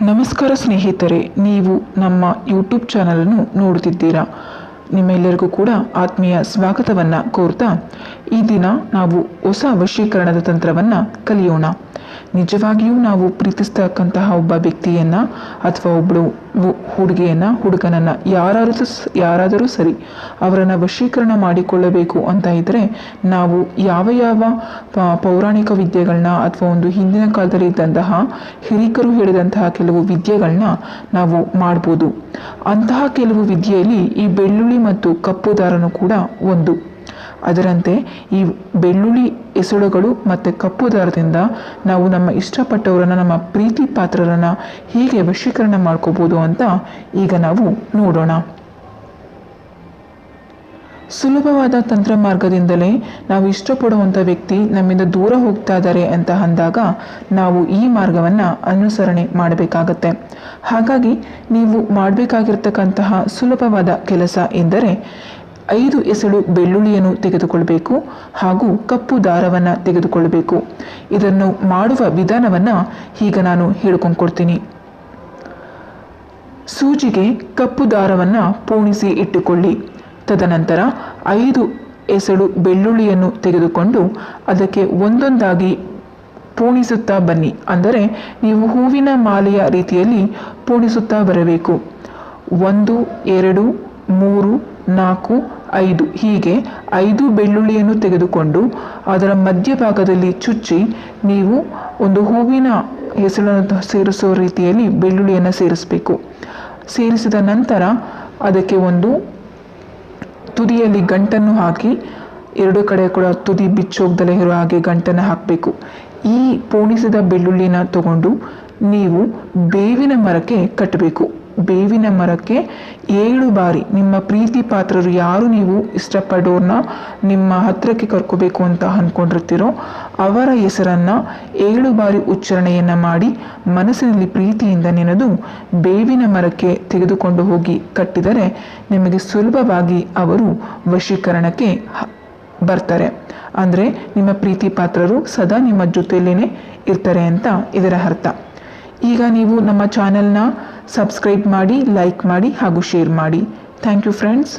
ನಮಸ್ಕಾರ ಸ್ನೇಹಿತರೆ, ನೀವು ನಮ್ಮ ಯೂಟ್ಯೂಬ್ ಚಾನಲನ್ನು ನೋಡುತ್ತಿದ್ದೀರಾ. ನಿಮ್ಮೆಲ್ಲರಿಗೂ ಕೂಡ ಆತ್ಮೀಯ ಸ್ವಾಗತವನ್ನು ಕೋರ್ತಾ ಈ ದಿನ ನಾವು ಹೊಸ ವಶೀಕರಣದ ತಂತ್ರವನ್ನು ಕಲಿಯೋಣ. ನಿಜವಾಗಿಯೂ ನಾವು ಪ್ರೀತಿಸ್ತಕ್ಕಂತಹ ಒಬ್ಬ ವ್ಯಕ್ತಿಯನ್ನು ಅಥವಾ ಒಬ್ಬಳು ಹುಡುಗನನ್ನು ಯಾರಾದರೂ ಸರಿ ಅವರನ್ನು ವಶೀಕರಣ ಮಾಡಿಕೊಳ್ಳಬೇಕು ಅಂತ ಇದ್ದರೆ ನಾವು ಯಾವ ಪೌರಾಣಿಕ ವಿದ್ಯೆಗಳನ್ನ ಅಥವಾ ಒಂದು ಹಿಂದಿನ ಕಾಲದಲ್ಲಿ ಇದ್ದಂತಹ ಹಿರಿಕರು ಹೇಳಿದಂತಹ ಕೆಲವು ವಿದ್ಯೆಗಳನ್ನ ನಾವು ಮಾಡ್ಬೋದು. ಅಂತಹ ಕೆಲವು ವಿದ್ಯೆಯಲ್ಲಿ ಈ ಬೆಳ್ಳುಳ್ಳಿ ಮತ್ತು ಕಪ್ಪು ದಾರನೂ ಕೂಡ ಒಂದು. ಅದರಂತೆ ಈ ಬೆಳ್ಳುಳ್ಳಿ ಎಸಳುಗಳು ಮತ್ತು ಕಪ್ಪು ದಾರದಿಂದ ನಾವು ನಮ್ಮ ಇಷ್ಟಪಟ್ಟವರನ್ನು, ನಮ್ಮ ಪ್ರೀತಿ ಪಾತ್ರರನ್ನು ಹೇಗೆ ವಶೀಕರಣ ಮಾಡ್ಕೋಬೋದು ಅಂತ ಈಗ ನಾವು ನೋಡೋಣ. ಸುಲಭವಾದ ತಂತ್ರ ಮಾರ್ಗದಿಂದಲೇ ನಾವು ಇಷ್ಟಪಡುವಂಥ ವ್ಯಕ್ತಿ ನಮ್ಮಿಂದ ದೂರ ಹೋಗ್ತಾ ಇದ್ದಾರೆ ಅಂತ ಅಂದಾಗ ನಾವು ಈ ಮಾರ್ಗವನ್ನು ಅನುಸರಣೆ ಮಾಡಬೇಕಾಗತ್ತೆ. ಹಾಗಾಗಿ ನೀವು ಮಾಡಬೇಕಾಗಿರ್ತಕ್ಕಂತಹ ಸುಲಭವಾದ ಕೆಲಸ ಎಂದರೆ 5 ಎಸಳು ಬೆಳ್ಳುಳ್ಳಿಯನ್ನು ತೆಗೆದುಕೊಳ್ಬೇಕು ಹಾಗೂ ಕಪ್ಪು ದಾರವನ್ನು ತೆಗೆದುಕೊಳ್ಬೇಕು. ಇದನ್ನು ಮಾಡುವ ವಿಧಾನವನ್ನು ಈಗ ನಾನು ಹೇಳ್ಕೊಂಡ್ಕೊಡ್ತೀನಿ. ಸೂಜಿಗೆ ಕಪ್ಪು ದಾರವನ್ನು ಪೋಣಿಸಿ ಇಟ್ಟುಕೊಳ್ಳಿ. ತದನಂತರ 5 ಎಸಳು ಬೆಳ್ಳುಳ್ಳಿಯನ್ನು ತೆಗೆದುಕೊಂಡು ಅದಕ್ಕೆ ಒಂದೊಂದಾಗಿ ಪೋಣಿಸುತ್ತಾ ಬನ್ನಿ. ಅಂದರೆ ನೀವು ಹೂವಿನ ಮಾಲೆಯ ರೀತಿಯಲ್ಲಿ ಪೋಣಿಸುತ್ತಾ ಬರಬೇಕು. 1 2 3 4 5 ಹೀಗೆ 5 ಬೆಳ್ಳುಳ್ಳಿಯನ್ನು ತೆಗೆದುಕೊಂಡು ಅದರ ಮಧ್ಯಭಾಗದಲ್ಲಿ ಚುಚ್ಚಿ ನೀವು ಒಂದು ಹೂವಿನ ಹೆಸಳನ್ನು ಸೇರಿಸೋ ರೀತಿಯಲ್ಲಿ ಬೆಳ್ಳುಳ್ಳಿಯನ್ನು ಸೇರಿಸಬೇಕು. ಸೇರಿಸಿದ ನಂತರ ಅದಕ್ಕೆ ಒಂದು ತುದಿಯಲ್ಲಿ ಗಂಟನ್ನು ಹಾಕಿ 2 ಕಡೆ ಕೂಡ ತುದಿ ಬಿಚ್ಚೋಗ್ದಲೇ ಇರೋ ಹಾಗೆ ಗಂಟನ್ನು ಹಾಕಬೇಕು. ಈ ಪೋಣಿಸಿದ ಬೆಳ್ಳುಳ್ಳಿನ ತಗೊಂಡು ನೀವು ಬೇವಿನ ಮರಕ್ಕೆ ಕಟ್ಟಬೇಕು. ಬೇವಿನ ಮರಕ್ಕೆ 7 ಬಾರಿ ನಿಮ್ಮ ಪ್ರೀತಿ ಪಾತ್ರರು ಯಾರು ನೀವು ಇಷ್ಟಪಡೋರ್ನ ನಿಮ್ಮ ಹತ್ತಿರಕ್ಕೆ ಕರ್ಕೋಬೇಕು ಅಂತ ಅಂದ್ಕೊಂಡಿರ್ತೀರೋ ಅವರ ಹೆಸರನ್ನು 7 ಬಾರಿ ಉಚ್ಚಾರಣೆಯನ್ನು ಮಾಡಿ ಮನಸ್ಸಿನಲ್ಲಿ ಪ್ರೀತಿಯಿಂದ ನೆನೆದು ಬೇವಿನ ಮರಕ್ಕೆ ತೆಗೆದುಕೊಂಡು ಹೋಗಿ ಕಟ್ಟಿದರೆ ನಿಮಗೆ ಸುಲಭವಾಗಿ ಅವರು ವಶೀಕರಣಕ್ಕೆ ಬರ್ತಾರೆ. ಅಂದರೆ ನಿಮ್ಮ ಪ್ರೀತಿ ಪಾತ್ರರು ಸದಾ ನಿಮ್ಮ ಜೊತೆಯಲ್ಲೇ ಇರ್ತಾರೆ ಅಂತ ಇದರ ಅರ್ಥ. ಈಗ ನೀವು ನಮ್ಮ ಚಾನೆಲ್ನ ಸಬ್ಸ್ಕ್ರೈಬ್ ಮಾಡಿ, ಲೈಕ್ ಮಾಡಿ ಹಾಗೂ ಶೇರ್ ಮಾಡಿ. Thank you friends.